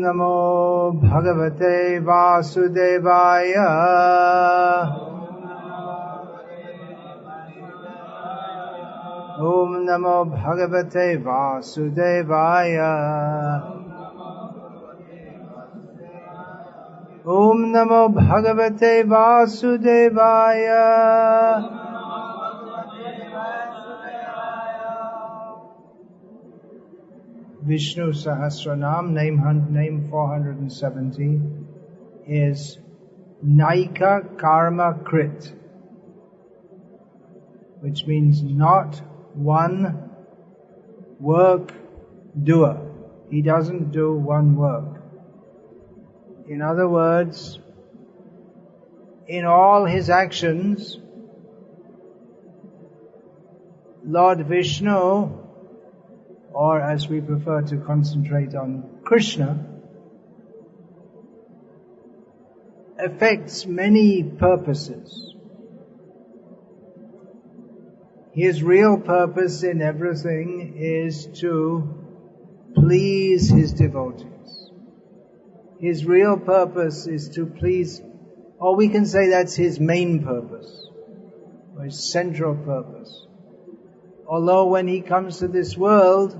Namo Bhagavate Vasudevaya. Om Namo Bhagavate Vasudevaya. Om Namo Bhagavate Vasudevaya. Vishnu Sahasranama, name 470, is Naikakarmakrt, which means not one work doer. He doesn't do one work. In other words, in all his actions, Lord Vishnu, or as we prefer to concentrate on Krishna, affects many purposes. His real purpose in everything is to please his devotees. His real purpose is to please, or we can say that's his main purpose, or his central purpose. Although when he comes to this world,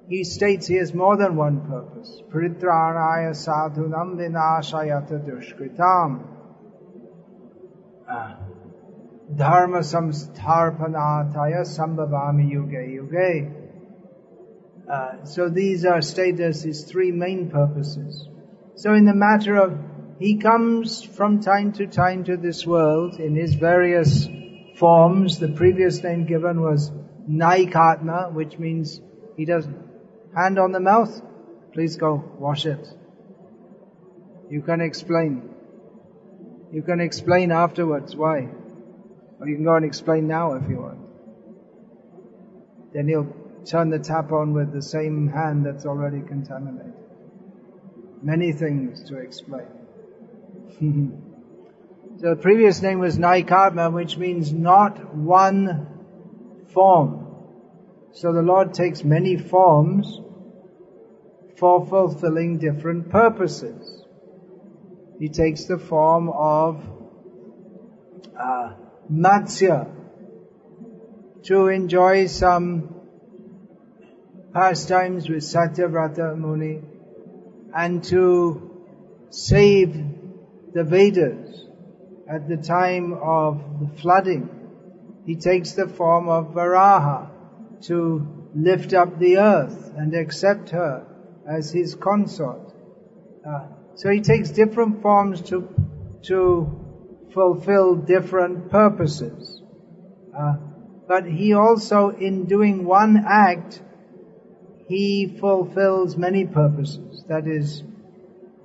he states he has more than one purpose. Paritranaya sadhunam vinashayata dushkritam. Dharma samstharpanataya sambhavami yuge yuge. So these are stated as his three main purposes. So in the matter of, he comes from time to time to this world in his various forms. The previous name given was Naikatma, which means he doesn't. Hand on the mouth, please go wash it. You can explain. You can explain afterwards why. Or you can go and explain now if you want. Then he'll turn the tap on with the same hand that's already contaminated. Many things to explain. So the previous name was Naikatma, which means not one form. So the Lord takes many forms for fulfilling different purposes. He takes the form of Matsya to enjoy some pastimes with Satyavrata Muni and to save the Vedas at the time of the flooding. He takes the form of Varaha to lift up the earth and accept her as his consort. So he takes different forms to fulfill different purposes. But he also, in doing one act, he fulfills many purposes. That is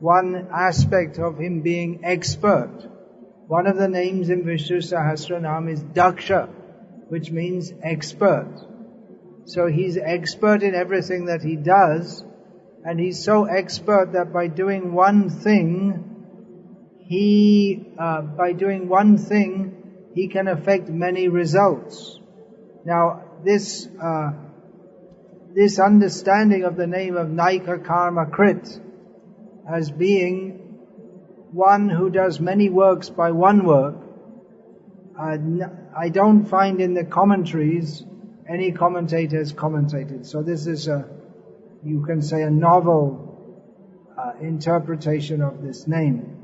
one aspect of him being expert. One of the names in Vishnu Sahasranama is Daksha, which means expert. So he's expert in everything that he does, and he's so expert that by doing one thing, he can affect many results. Now, this understanding of the name of Naikakarmakrt as being one who does many works by one work, I don't find in the commentaries any commentators commentated. So this is you can say a novel interpretation of this name.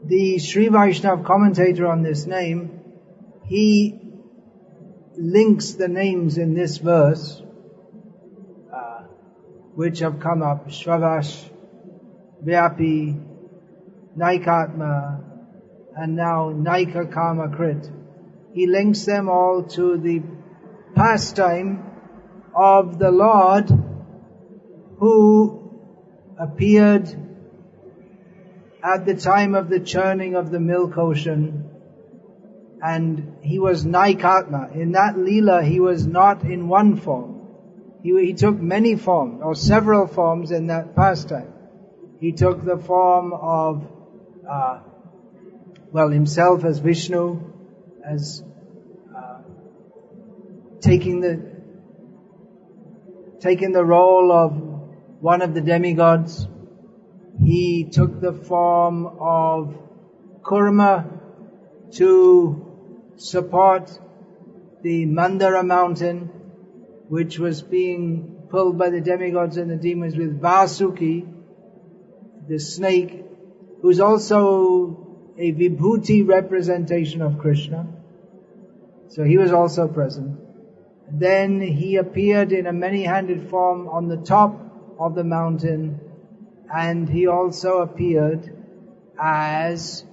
The Sri Vaishnava commentator on this name, he links the names in this verse which have come up, Shvavash, Vyapi, Naikatma, and now Naikakarmakrt. He links them all to the pastime of the Lord who appeared at the time of the churning of the milk ocean, and he was Naikatma. In that Leela, he was not in one form. He took many forms, or several forms in that pastime. He took the form of, himself as Vishnu, as taking taken the role of one of the demigods. He took the form of Kurma to support the Mandara mountain, which was being pulled by the demigods and the demons, with Vasuki, the snake, who's also a Vibhuti representation of Krishna. So he was also present. Then he appeared in a many-handed form on the top of the mountain, and he also appeared as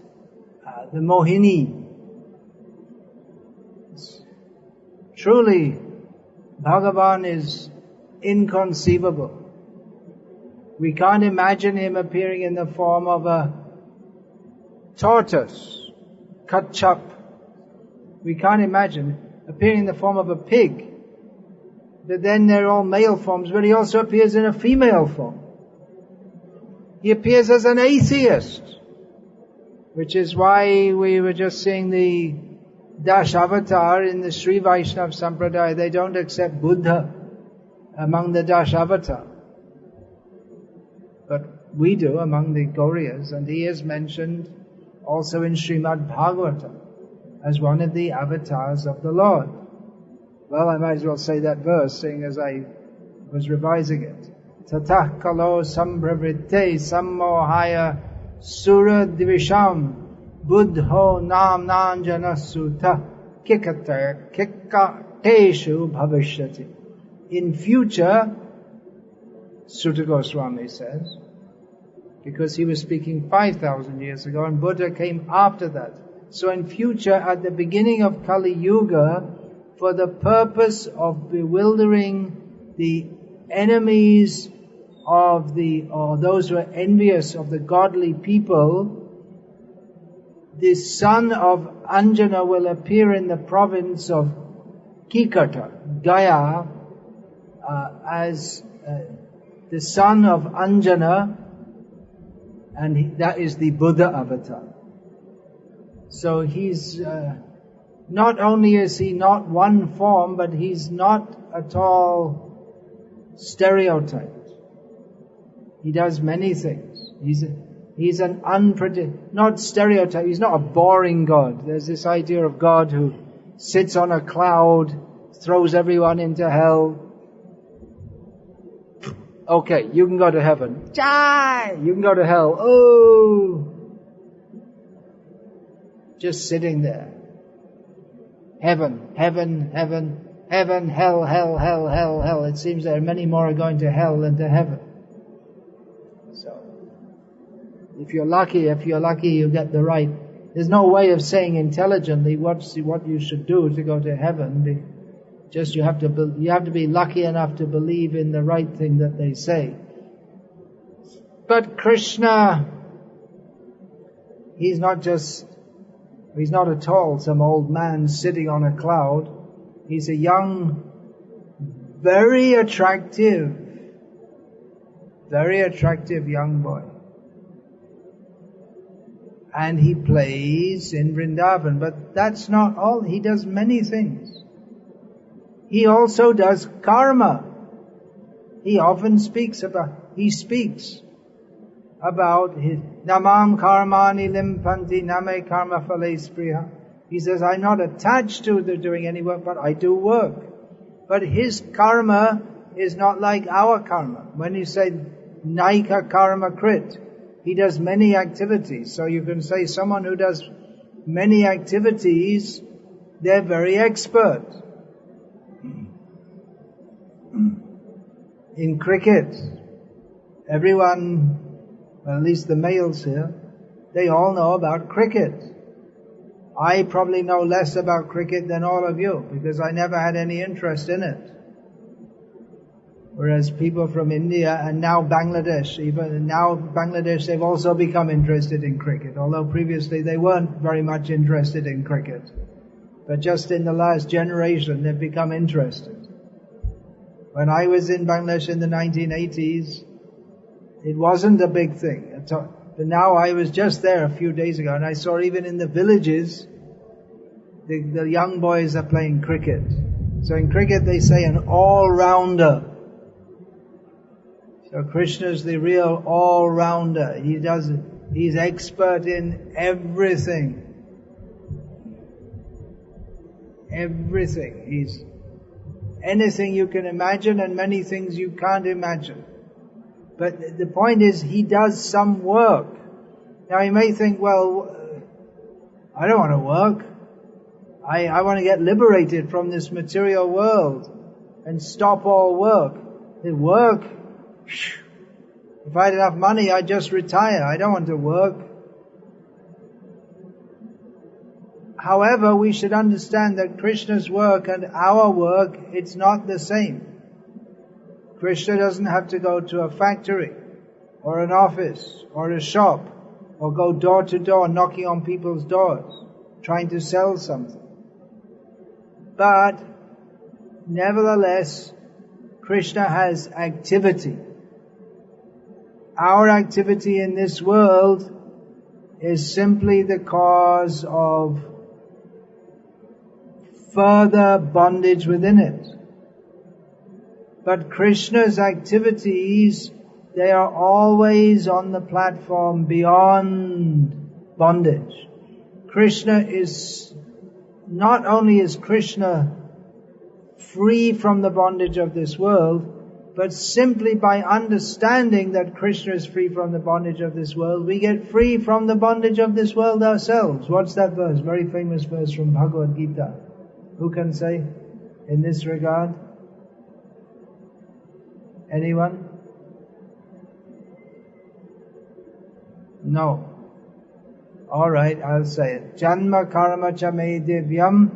the Mohini. Truly, Bhagavan is inconceivable. We can't imagine him appearing in the form of a tortoise, Kachap. We can't imagine appearing in the form of a pig. But then they're all male forms, but he also appears in a female form. He appears as an atheist, which is why we were just seeing the Dasavatar in the Sri Vaishnava Sampradaya. They don't accept Buddha among the Dasavatar, but we do among the Gauriyas, and he is mentioned also in Srimad Bhagavatam as one of the avatars of the Lord. Well, I might as well say that verse, seeing as I was revising it. Tatah kalo sambhavritte sammohaya sura divisham buddho nam nanjana sutta kikateshu bhavishyati. In future, Sutta Goswami says, because he was speaking 5,000 years ago and Buddha came after that. So in future, at the beginning of Kali Yuga, for the purpose of bewildering the enemies of or those who are envious of the godly people, the son of Anjana will appear in the province of Kikata, Gaya, as the son of Anjana, and that is the Buddha avatar. So he's not only is he not one form, but he's not at all stereotyped. He does many things. He's an not stereotype. He's not a boring God. There's this idea of God who sits on a cloud, throws everyone into hell. Okay, you can go to heaven. Die! You can go to hell. Oh! Just sitting there. Heaven, heaven, heaven, heaven, hell, hell, hell, hell, hell. It seems there are many more are going to hell than to heaven. So, if you're lucky, you get the right. There's no way of saying intelligently what you should do to go to heaven. Just you have to be lucky enough to believe in the right thing that they say. But Krishna, he's not at all some old man sitting on a cloud. He's a young, very attractive young boy. And he plays in Vrindavan, but that's not all. He does many things. He also does karma. He often speaks about his namam karmani limpanti name karma phale spriya. He says, I'm not attached to doing any work, but I do work. But his karma is not like our karma. When you say Naikakarmakrt, he does many activities. So you can say someone who does many activities, they're very expert. In cricket, everyone, well, at least the males here, they all know about cricket. I probably know less about cricket than all of you, because I never had any interest in it. Whereas people from India and now Bangladesh, they've also become interested in cricket, although previously they weren't very much interested in cricket. But just in the last generation, they've become interested. When I was in Bangladesh in the 1980s, it wasn't a big thing. But now I was just there a few days ago, and I saw even in the villages, the young boys are playing cricket. So in cricket they say an all-rounder. So Krishna is the real all-rounder. He's expert in everything. Everything. He's anything you can imagine and many things you can't imagine. But the point is, he does some work. Now you may think, well, I don't want to work. I want to get liberated from this material world and stop all work. Work? If I had enough money, I'd just retire. I don't want to work. However, we should understand that Krishna's work and our work, it's not the same. Krishna doesn't have to go to a factory or an office or a shop or go door to door knocking on people's doors trying to sell something. But nevertheless, Krishna has activity. Our activity in this world is simply the cause of further bondage within it. But Krishna's activities, they are always on the platform beyond bondage. Krishna is, not only is Krishna free from the bondage of this world, but simply by understanding that Krishna is free from the bondage of this world, we get free from the bondage of this world ourselves. What's that verse? Very famous verse from Bhagavad Gita. Who can say in this regard? Anyone? No. Alright, I'll say it. Janma karma cha me divyam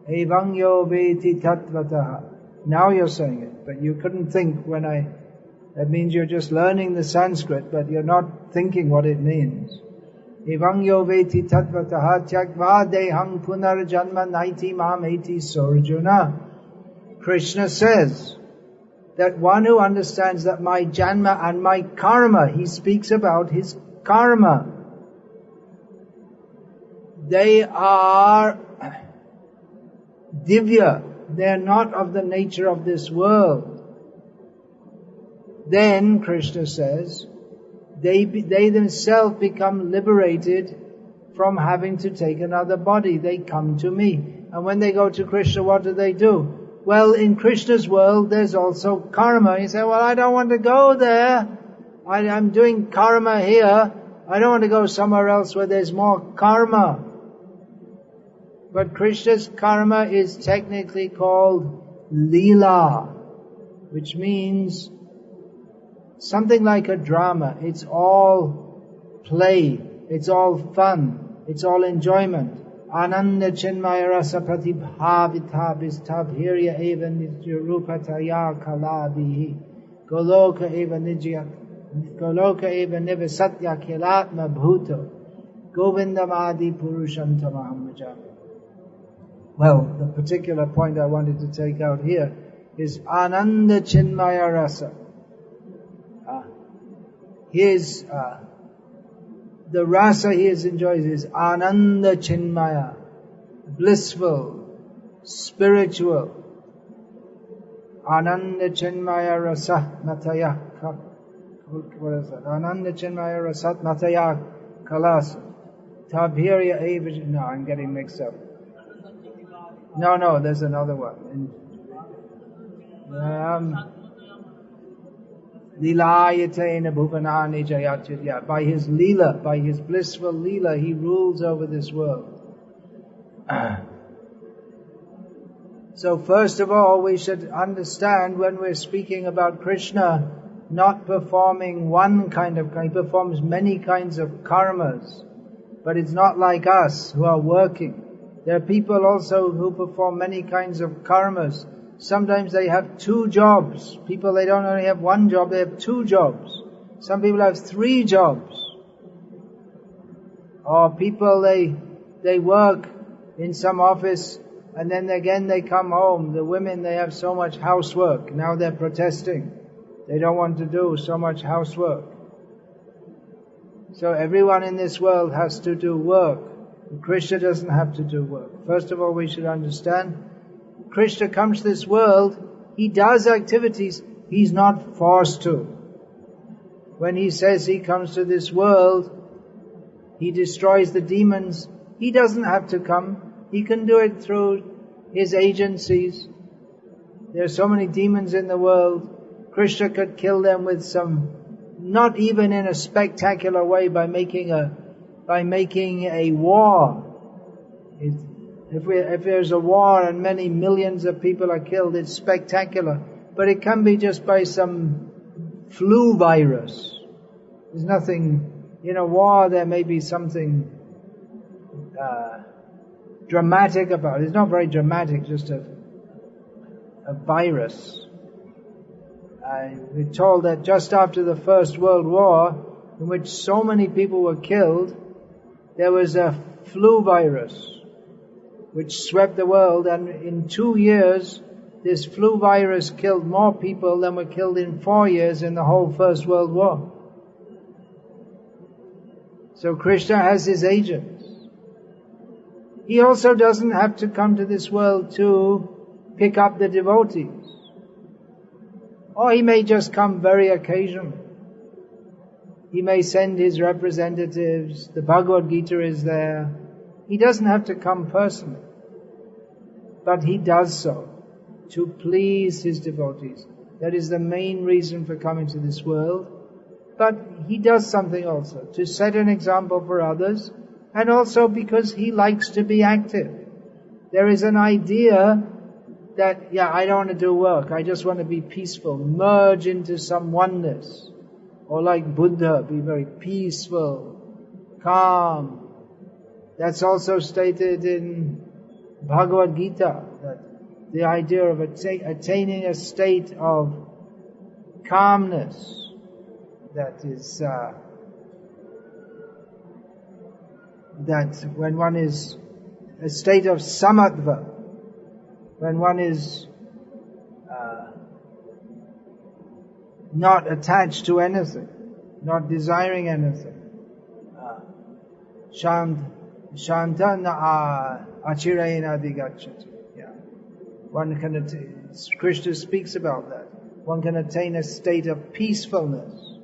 evang yo veti tattvataha. Now you're saying it, but you couldn't think that means you're just learning the Sanskrit, but you're not thinking what it means. Evang yo veti tattvataha tyakva dehang punarjanma naiti mam eti sorjuna. Krishna says that one who understands that my janma and my karma, he speaks about his karma, they are divya, they are not of the nature of this world. Then, Krishna says, they themselves become liberated from having to take another body. They come to me. And when they go to Krishna, what do? Well, in Krishna's world, there's also karma. You say, well, I don't want to go there. I'm doing karma here. I don't want to go somewhere else where there's more karma. But Krishna's karma is technically called Leela, which means something like a drama. It's all play. It's all fun. It's all enjoyment. Ananda chinmaya rasa pratibhavita vistabhirya eva nijyarupataya kalabihi goloka eva nivasatya kilatma bhuto govindamadi purusham tamaham vajami. Well, the particular point I wanted to take out here is Ananda Chinmaya Rasa. The rasa he enjoys is Ananda Chinmaya, blissful, spiritual. Ananda Chinmaya Rasa Mataya. What is that? Ananda Chinmaya Rasat Mataya Kalas. Tabhirya Eva. No, I'm getting mixed up. No, there's another one. Lilayatena bhuvanani jayachitya. By his leela, by his blissful leela, he rules over this world. So first of all, we should understand when we're speaking about Krishna not performing one kind of karma, he performs many kinds of karmas. But it's not like us who are working. There are people also who perform many kinds of karmas. Sometimes they have 2 jobs. People, they don't only have 1 job, they have 2 jobs. Some people have 3 jobs. Or people, they work in some office and then again they come home. The women, they have so much housework. Now they're protesting. They don't want to do so much housework. So everyone in this world has to do work. Krishna doesn't have to do work. First of all, we should understand, Krishna comes to this world, he does activities, he's not forced to. When he says he comes to this world, he destroys the demons, he doesn't have to come. He can do it through his agencies. There are so many demons in the world. Krishna could kill them with some, not even in a spectacular way, by making a war. If there's a war and many millions of people are killed, it's spectacular. But it can be just by some flu virus. There's nothing, in a war there may be something dramatic about it. It's not very dramatic, just a virus. We're told that just after the First World War, in which so many people were killed, there was a flu virus which swept the world, and in 2 years this flu virus killed more people than were killed in 4 years in the whole First World War. So Krishna has his agents. He also doesn't have to come to this world to pick up the devotees. Or he may just come very occasionally. He may send his representatives. The Bhagavad Gita is there. He doesn't have to come personally. But he does so to please his devotees. That is the main reason for coming to this world. But he does something also to set an example for others, and also because he likes to be active. There is an idea that, I don't want to do work, I just want to be peaceful, merge into some oneness. Or like Buddha, be very peaceful, calm. That's also stated in Bhagavad Gita, that the idea of attaining a state of calmness, that is, that when one is a state of samatva, when one is not attached to anything, not desiring anything. Shantana achirena digacchati. One can Krishna speaks about that. One can attain a state of peacefulness.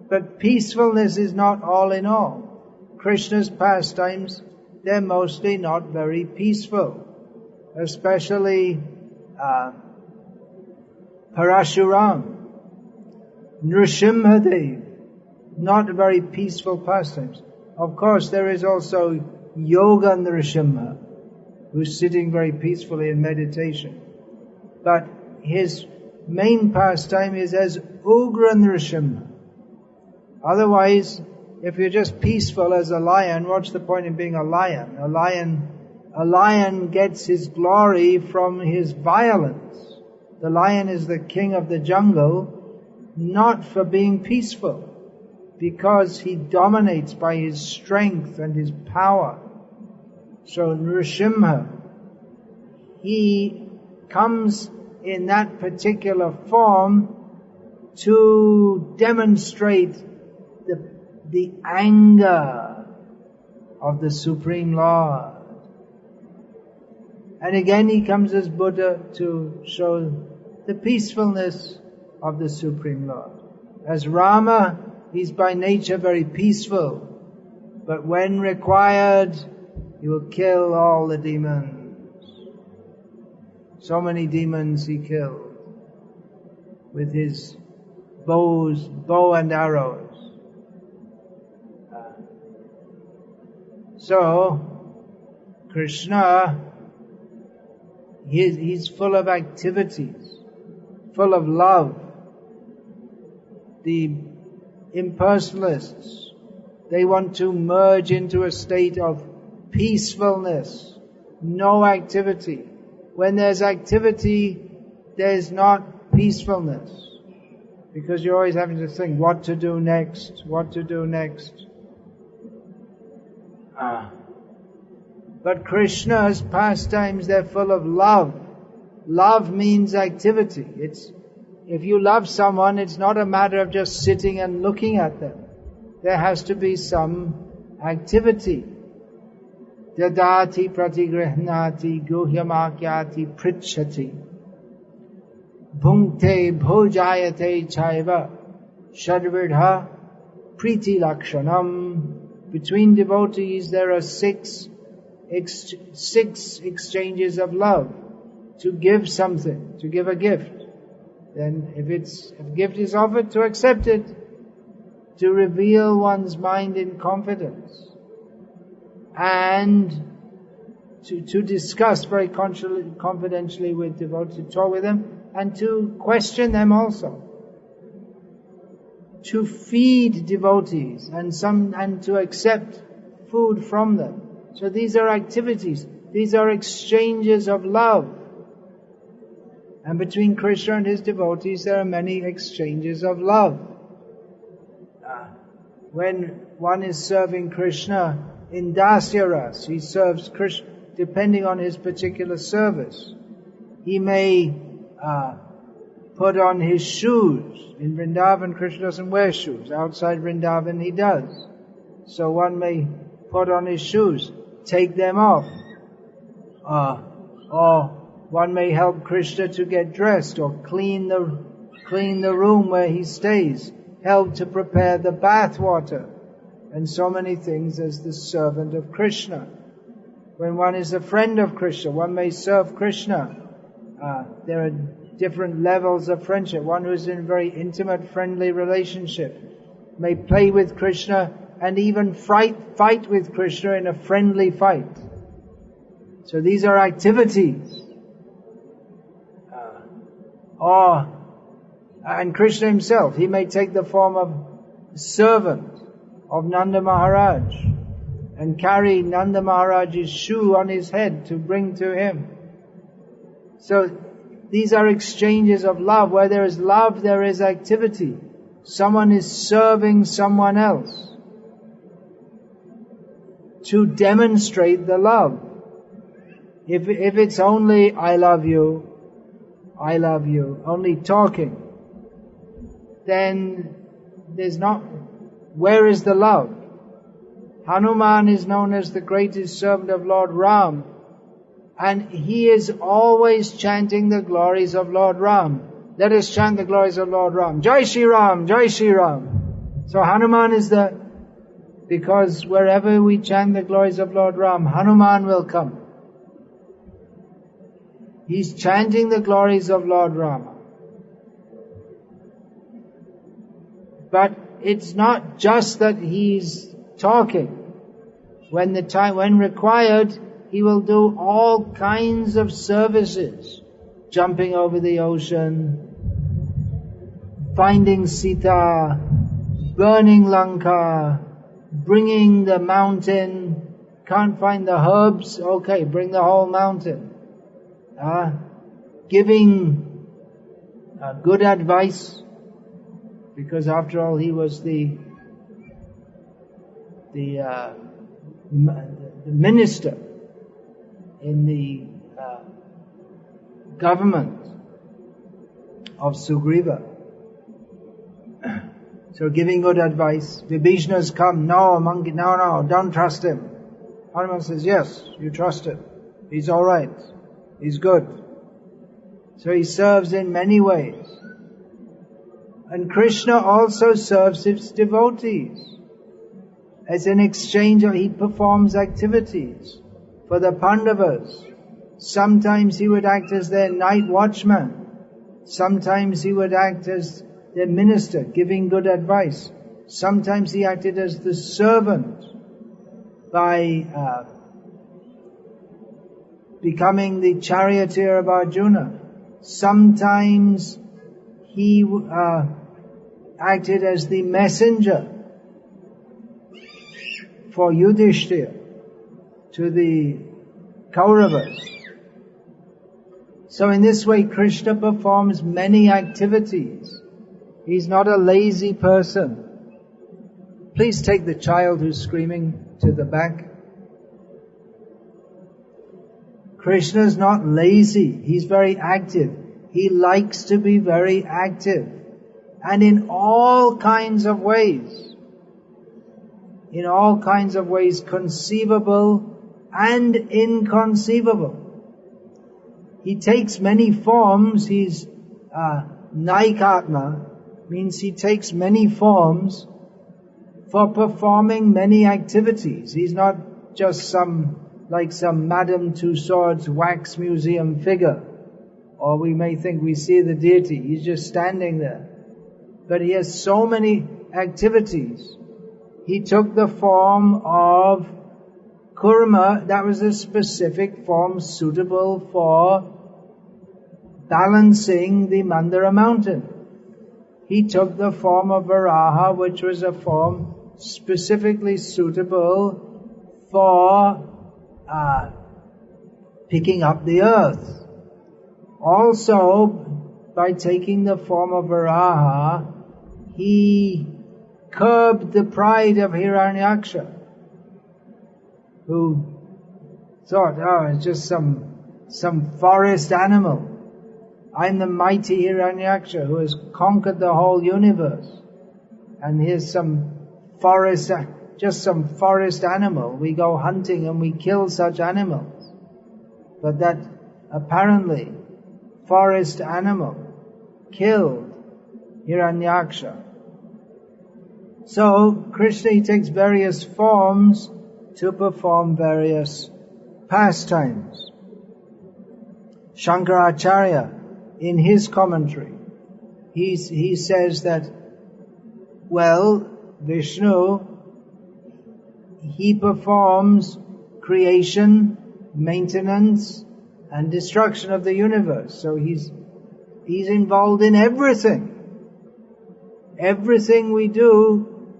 But peacefulness is not all in all. Krishna's pastimes, they're mostly not very peaceful. Especially Parashuram, Nrsimhadev, not very peaceful pastimes. Of course, there is also Yoga Nrsimha, who's sitting very peacefully in meditation. But his main pastime is as Ugra Nrsimha. Otherwise, if you're just peaceful as a lion, what's the point in being a lion? A lion gets his glory from his violence. The lion is the king of the jungle, not for being peaceful, because he dominates by his strength and his power. So Nrsimha, he comes in that particular form to demonstrate the anger of the Supreme Lord. And again he comes as Buddha to show the peacefulness of the Supreme Lord. As Rama, he's by nature very peaceful, but when required, he will kill all the demons. So many demons he killed with his bow and arrows. So, Krishna, he's full of activities, full of love. The impersonalists, they want to merge into a state of peacefulness, no activity. When there's activity, there's not peacefulness, because you're always having to think what to do next. But Krishna's pastimes, they're full of love. Love means activity. If you love someone, it's not a matter of just sitting and looking at them. There has to be some activity. Dadati pratigrihnati guhyamakyati pritchati bhunkte bhojayate chaiva Shadvidha Priti Lakshanam. Between devotees there are six exchanges of love. To give something, to give a gift. Then if a gift is offered, to accept it. To reveal one's mind in confidence. And to discuss very confidentially with devotees, to talk with them, and to question them also. To feed devotees and to accept food from them. So these are activities. These are exchanges of love. And between Krishna and his devotees there are many exchanges of love. When one is serving Krishna in Dasya Ras, he serves Krishna depending on his particular service. He may put on his shoes. In Vrindavan, Krishna doesn't wear shoes. Outside Vrindavan, he does. So one may put on his shoes, take them off. Or one may help Krishna to get dressed, or clean the room where he stays, help to prepare the bath water, and so many things as the servant of Krishna. When one is a friend of Krishna, one may serve Krishna. There are different levels of friendship. One who is in a very intimate, friendly relationship may play with Krishna and even fight with Krishna in a friendly fight. So these are activities. And Krishna himself, he may take the form of servant of Nanda Maharaj and carry Nanda Maharaj's shoe on his head to bring to him. So these are exchanges of love. Where there is love, there is activity. Someone is serving someone else to demonstrate the love. If it's only I love you, only talking, then where is the love? Hanuman is known as the greatest servant of Lord Ram, and he is always chanting the glories of Lord Ram. Let us chant the glories of Lord Ram. Jai Shri Ram, Jai Shri Ram. So Hanuman is because wherever we chant the glories of Lord Ram, Hanuman will come. He's chanting the glories of Lord Rama. But it's not just that he's talking. When required, he will do all kinds of services. Jumping over the ocean, finding Sita, burning Lanka, bringing the mountain. Can't find the herbs? Okay, bring the whole mountain. Giving good advice, because after all he was the minister in the government of Sugriva. So giving good advice. Vibhishana's come, no, don't trust him. Hanuman says, yes, you trust him. He's alright. He's good. So he serves in many ways. And Krishna also serves his devotees. As an exchange, he performs activities for the Pandavas. Sometimes he would act as their night watchman. Sometimes he would act as their minister, giving good advice. Sometimes he acted as the servant by becoming the charioteer of Arjuna. Sometimes he acted as the messenger for Yudhishthira to the Kauravas. So in this way, Krishna performs many activities. He's not a lazy person. Please take the child who's screaming to the back. Krishna is not lazy. He's very active. He likes to be very active. And in all kinds of ways. In all kinds of ways, conceivable and inconceivable. He takes many forms. He's Naikakarmakrt. means he takes many forms for performing many activities. He's not just some Madame Tussauds wax museum figure, or we may think we see the deity. He's just standing there. But he has so many activities. He took the form of Kurma. That was a specific form suitable for balancing the Mandara mountain. He took the form of Varaha, which was a form specifically suitable for picking up the earth. Also, by taking the form of Varaha, he curbed the pride of Hiranyaksha, who thought, it's just some forest animal. I'm the mighty Hiranyaksha who has conquered the whole universe. And here's some forest animal. We go hunting and we kill such animals. But that apparently forest animal killed Hiranyaksha. So Krishna, he takes various forms to perform various pastimes. Shankaracharya, in his commentary, he says that, Vishnu, he performs creation, maintenance, and destruction of the universe. So he's involved in everything. Everything we do,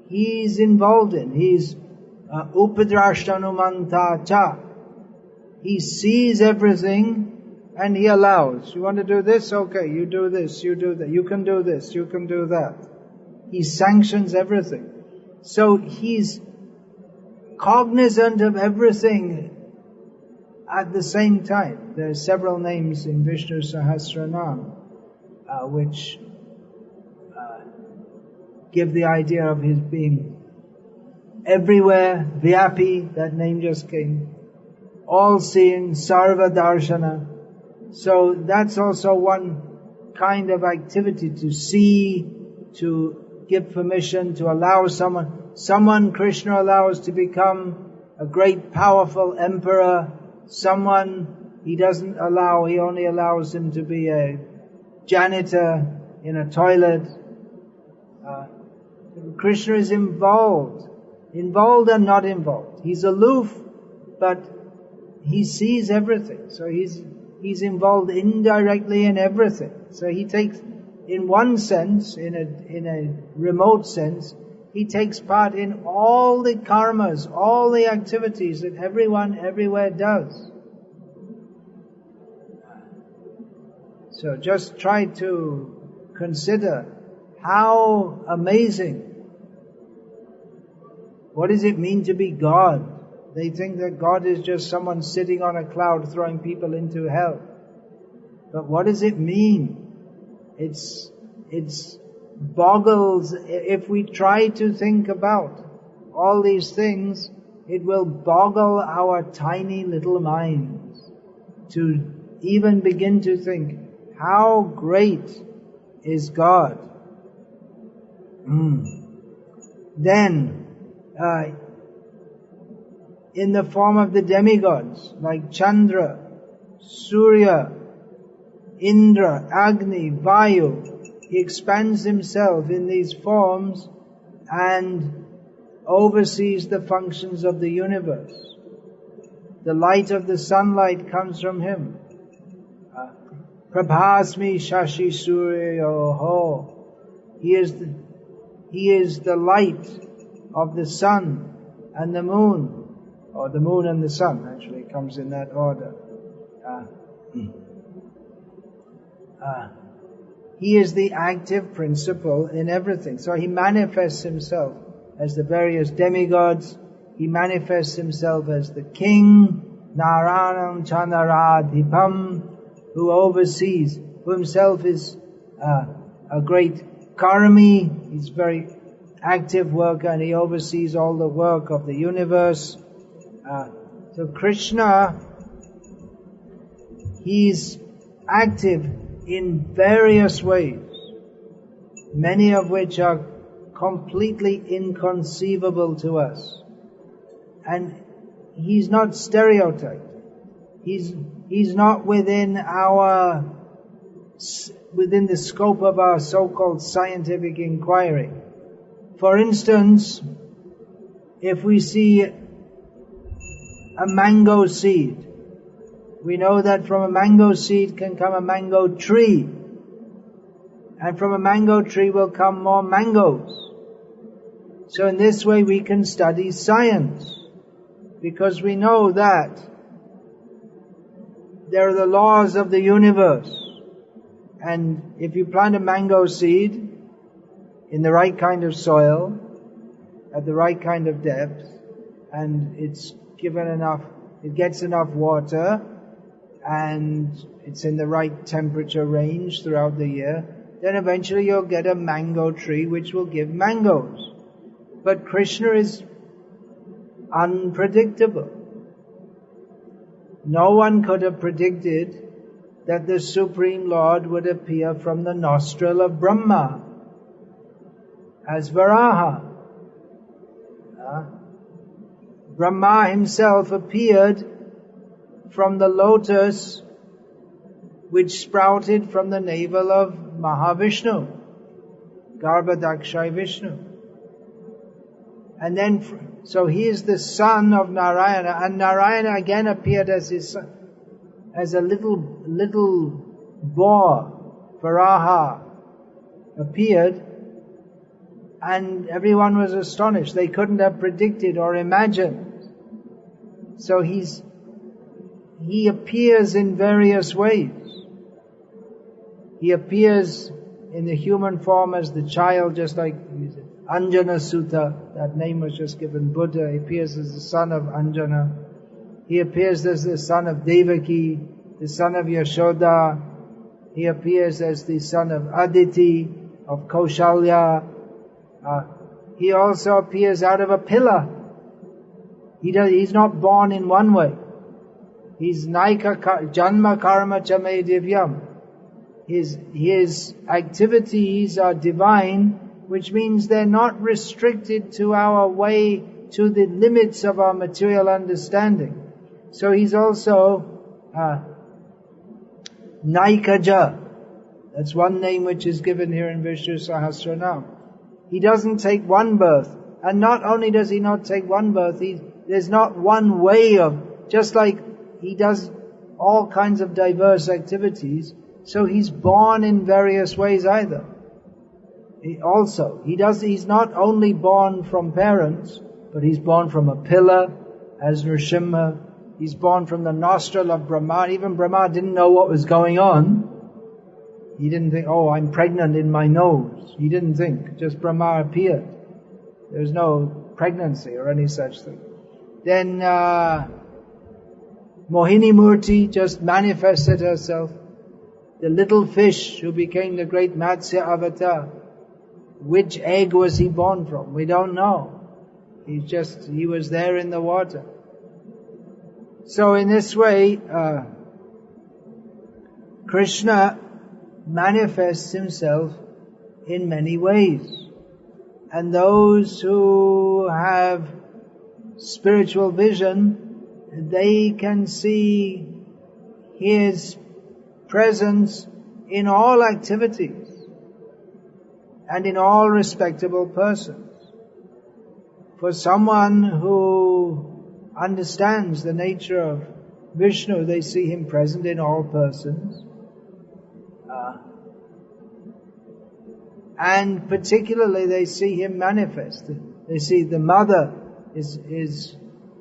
he's involved in. He's upadrashtanumanta cha. He sees everything and he allows. You want to do this? Okay, you do this, you do that. You can do this, you can do that. He sanctions everything. So he's cognizant of everything at the same time. There are several names in Vishnu Sahasranama which give the idea of his being everywhere, Vyapi, that name just came, all-seeing, Sarva Darshana. So that's also one kind of activity, to see, to give permission, to allow someone Krishna allows to become a great powerful emperor, someone he only allows him to be a janitor in a toilet. Krishna is involved and not involved. He's aloof, but he sees everything. So he's involved indirectly in everything. So he takes, in one sense, in a remote sense, he takes part in all the karmas, all the activities that everyone everywhere does. So just try to consider how amazing. What does it mean to be God? They think that God is just someone sitting on a cloud throwing people into hell. But what does it mean? It's boggles. If we try to think about all these things, it will boggle our tiny little minds to even begin to think, how great is God? Then, in the form of the demigods, like Chandra, Surya, Indra, Agni, Vayu, he expands himself in these forms and oversees the functions of the universe. The light of the sunlight comes from him. Prabhasmi Shashi Suryoho. He is the light of the sun and the moon, or the moon and the sun, actually it comes in that order. He is the active principle in everything. So he manifests himself as the various demigods. He manifests himself as the king, Naranam Chandaradhipam, who oversees, who himself is a great karmi. He's very active worker and he oversees all the work of the universe. So Krishna, he's active in various ways. many of which are completely inconceivable to us. And he's not stereotyped. He's not within the scope of our so-called scientific inquiry. For instance, if we see a mango seed, we know that from a mango seed can come a mango tree. And from a mango tree will come more mangoes. So in this way we can study science, because we know that there are the laws of the universe. And if you plant a mango seed in the right kind of soil, at the right kind of depth, and it gets enough water, and it's in the right temperature range throughout the year, then eventually you'll get a mango tree which will give mangoes. But Krishna is unpredictable. No one could have predicted that the Supreme Lord would appear from the nostril of Brahma as Varaha. Brahma himself appeared from the lotus which sprouted from the navel of Mahavishnu, Garbhadakshay Vishnu. And then, so he is the son of Narayana, and Narayana again appeared as his son, as a little boar. Varaha appeared, and everyone was astonished. They couldn't have predicted or imagined. So he appears in various ways. He appears in the human form as the child, just like Anjana Sutta, that name was just given Buddha. He appears as the son of Anjana. He appears as the son of Devaki, the son of Yashoda. He appears as the son of Aditi, of Kaushalya. He also appears out of a pillar. He's not born in one way. He's Janma Karma Chame Divyam. His activities are divine, which means they're not restricted to our way, to the limits of our material understanding. So he's also Naikaja. That's one name which is given here in Vishnu Sahasranama. He doesn't take one birth. And not only does he not take one birth, there's not one way of, just like he does all kinds of diverse activities, so he's born in various ways either. He's not only born from parents, but he's born from a pillar as Nrsimha. He's born from the nostril of Brahma. Even Brahma didn't know what was going on. He didn't think, oh, I'm pregnant in my nose. He didn't think. Just Brahma appeared. There's no pregnancy or any such thing. Then Mohini Murti just manifested herself. The little fish who became the great Matsya avatar. Which egg was he born from? We don't know. He was there in the water. So in this way, Krishna manifests himself in many ways. And those who have spiritual vision, they can see his presence in all activities and in all respectable persons. For someone who understands the nature of Vishnu, they see him present in all persons. And particularly they see him manifest. They see the mother is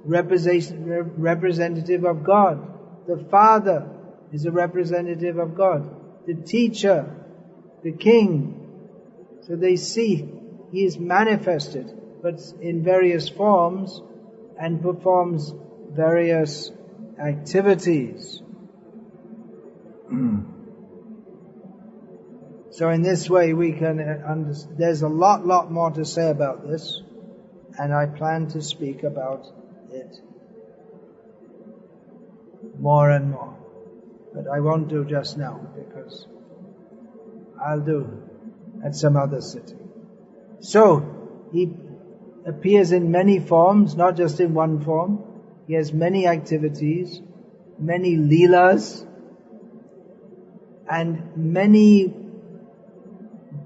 representative of God. The father is a representative of God. The teacher, the king. So they see he is manifested, but in various forms, and performs various activities. So in this way we can understand. There's a lot more to say about this, and I plan to speak about it more and more. But I won't do just now, because I'll do at some other city. So, he appears in many forms, not just in one form. He has many activities, many leelas, and many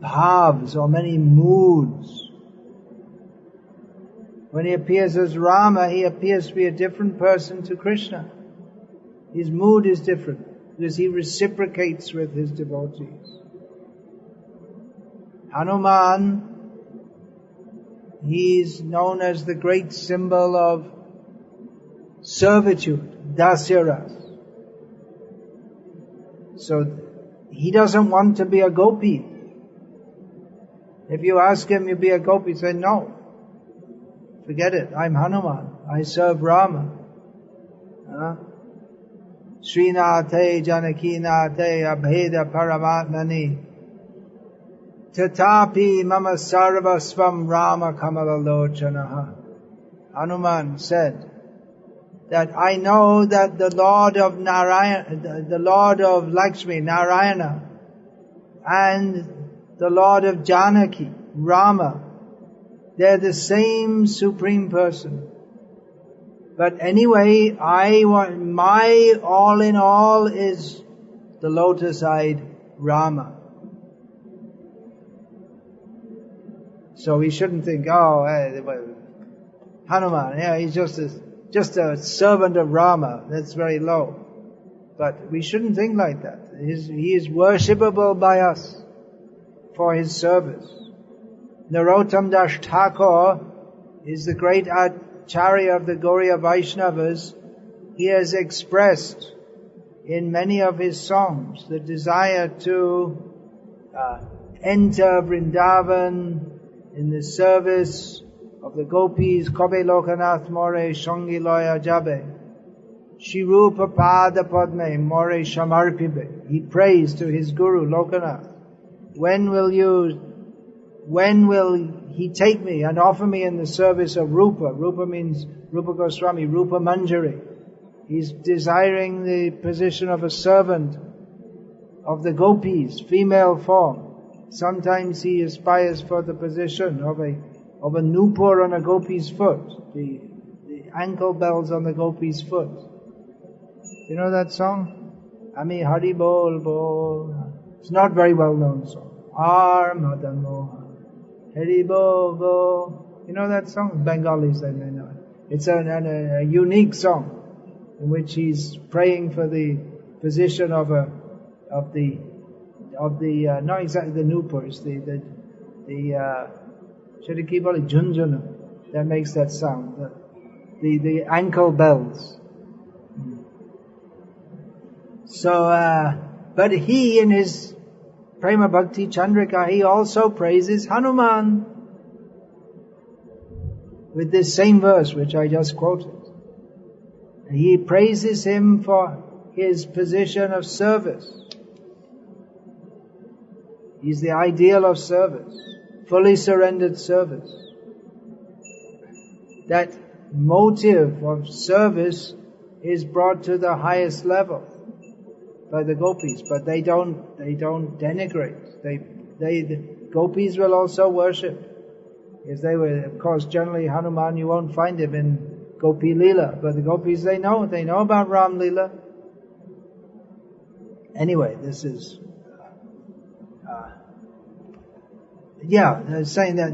bhavs or many moods. When he appears as Rama, he appears to be a different person to Krishna. His mood is different because he reciprocates with his devotees. Hanuman, he's known as the great symbol of servitude, dasyaras. So he doesn't want to be a gopi. If you ask him, you be a gopi, he say, no. Forget it, I'm Hanuman, I serve Rama. Srinate Janakinate Abheda Paramatmani Tatapi Mama Sarvasvam Rama Kamalalochanaha. Hanuman said that I know that the Lord of Narayana, the Lord of Lakshmi, Narayana, and the Lord of Janaki, Rama, they're the same Supreme Person. But anyway, my all in all is the lotus-eyed Rama. So we shouldn't think, Hanuman, he's just a servant of Rama. That's very low. But we shouldn't think like that. He is worshipable by us for his service. Narottam Das Thakur is the great Acharya of the Gauriya Vaishnavas. He has expressed in many of his songs the desire to enter Vrindavan in the service of the gopis. Kobe Lokanath More Shongi Loya Jabe Shirupa Pada Padme More Shamarpibe. He prays to his guru Lokanath, when will he take me and offer me in the service of Rupa? Rupa means Rupa Goswami, Rupa Manjari. He's desiring the position of a servant of the gopis, female form. Sometimes he aspires for the position of a nupur on a gopi's foot, the ankle bells on the gopi's foot. You know that song? Ami Hari Bol Bol. It's not very well known song. Ar Madan Mohan. Hari Bol Bol. You know that song? Bengalis, they may know it. It's a unique song in which he's praying for the position of the not exactly the nupurs, the Shadikibali Junjana, that makes that sound. The ankle bells. So, but he in his Prema Bhakti Chandrika, he also praises Hanuman with this same verse which I just quoted. He praises him for his position of service. He's the ideal of service, fully surrendered service. That motive of service is brought to the highest level by the gopis, but they don't denigrate. The gopis will also worship. If they were, of course, generally Hanuman, you won't find him in Gopi Leela, but the gopis, they know about Ram Leela. Anyway, this is they're saying that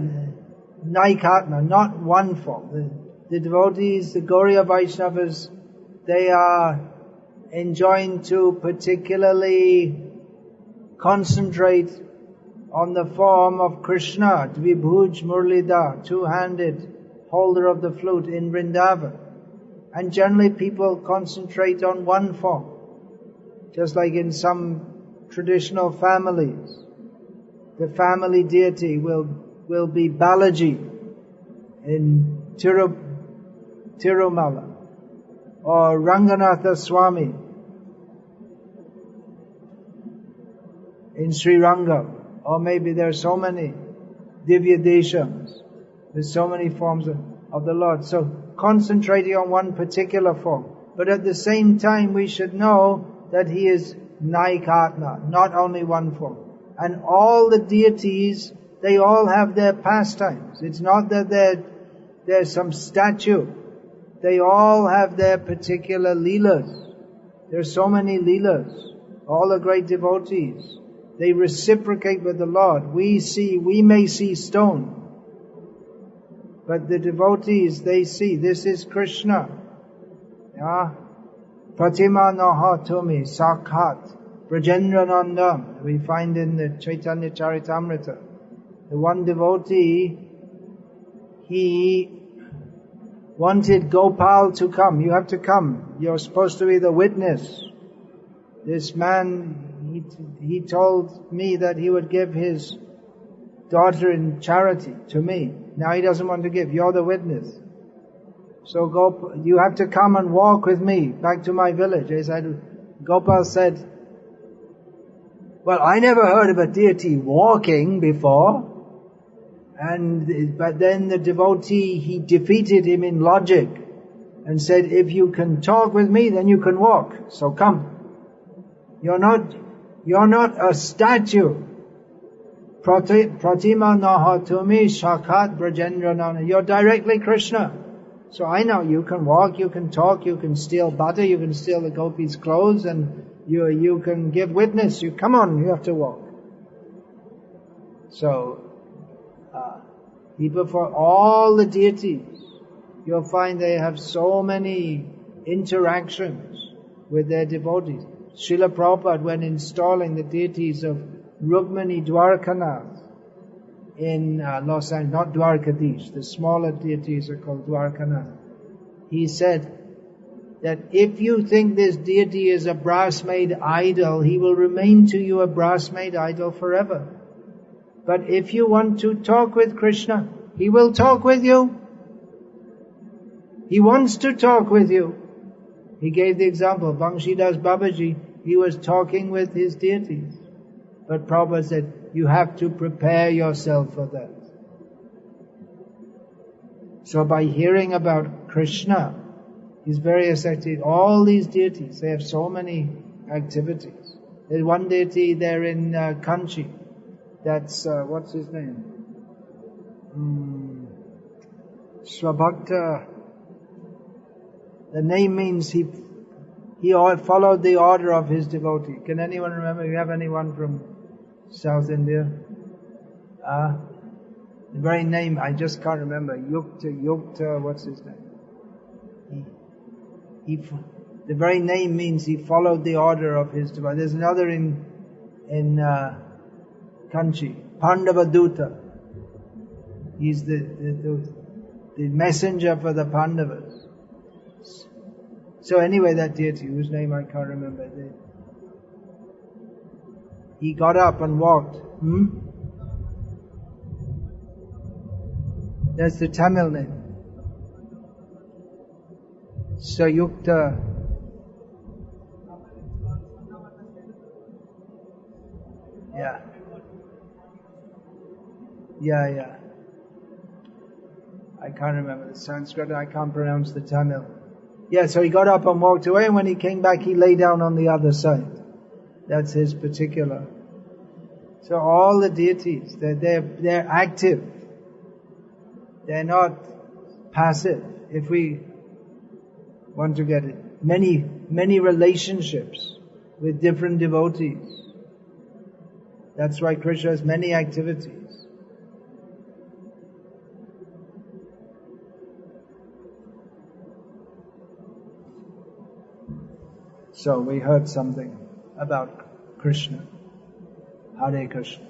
Naikakarmakrt, not one form. The devotees, the Gauriya Vaishnavas, they are enjoined to particularly concentrate on the form of Krishna, Dvibhuj Murlidhar, two-handed holder of the flute in Vrindavan. And generally people concentrate on one form, just like in some traditional families. The family deity will be Balaji in Tirumala, or Ranganatha Swami in Sri Rangam, or maybe there are so many Divya Deshams, there's so many forms of the Lord. So concentrating on one particular form. But at the same time we should know that he is Naikakarmakrt, not only one form. And all the deities, they all have their pastimes. It's not that there's some statue. They all have their particular leelas. There's so many leelas. All the great devotees, they reciprocate with the Lord. We may see stone, but the devotees, they see, this is Krishna. Yeah? Pratima naha tumi sakhat Brajendranandam. We find in the Chaitanya Charitamrita. The one devotee, he wanted Gopal to come. You have to come. You're supposed to be the witness. This man, he told me that he would give his daughter in charity to me. Now he doesn't want to give. You're the witness. So Gopal, you have to come and walk with me back to my village. Gopal said, well, I never heard of a deity walking before. But then the devotee, he defeated him in logic and said, if you can talk with me, then you can walk. So come. You're not a statue. Pratima nahatumi shakat brajendranana. You're directly Krishna. So I know you can walk, you can talk, you can steal butter, you can steal the gopis' clothes, and you can give witness. You come on, you have to walk. So even for all the deities, you'll find they have so many interactions with their devotees. Srila Prabhupada, when installing the deities of Rukmini Dwarkanath in Los Angeles, not Dwarkadish, the smaller deities are called Dwarkanath. He said that if you think this deity is a brass-made idol, he will remain to you a brass-made idol forever. But if you want to talk with Krishna, he will talk with you. He wants to talk with you. He gave the example, Vangshidas Babaji, he was talking with his deities. But Prabhupada said, you have to prepare yourself for that. So by hearing about Krishna, his various activities, all these deities, they have so many activities. There's one deity there in Kanchi. That's, what's his name? Swabhakta. The name means he followed the order of his devotee. Can anyone remember? You have anyone from South India? The very name, I just can't remember. Yukta, what's his name? The very name means he followed the order of his devotee. There's another in Kanchi, Pandavaduta. He's the messenger for the Pandavas. So anyway, that deity, whose name I can't remember, he got up and walked. That's the Tamil name. So Yukta. Yeah. I can't remember the Sanskrit, I can't pronounce the Tamil. Yeah, so he got up and walked away, and when he came back, he lay down on the other side. That's his particular. So all the deities, they're active. They're not passive. If we want to get it, many relationships with different devotees. That's why Krishna has many activities. So we heard something about Krishna. Hare Krishna.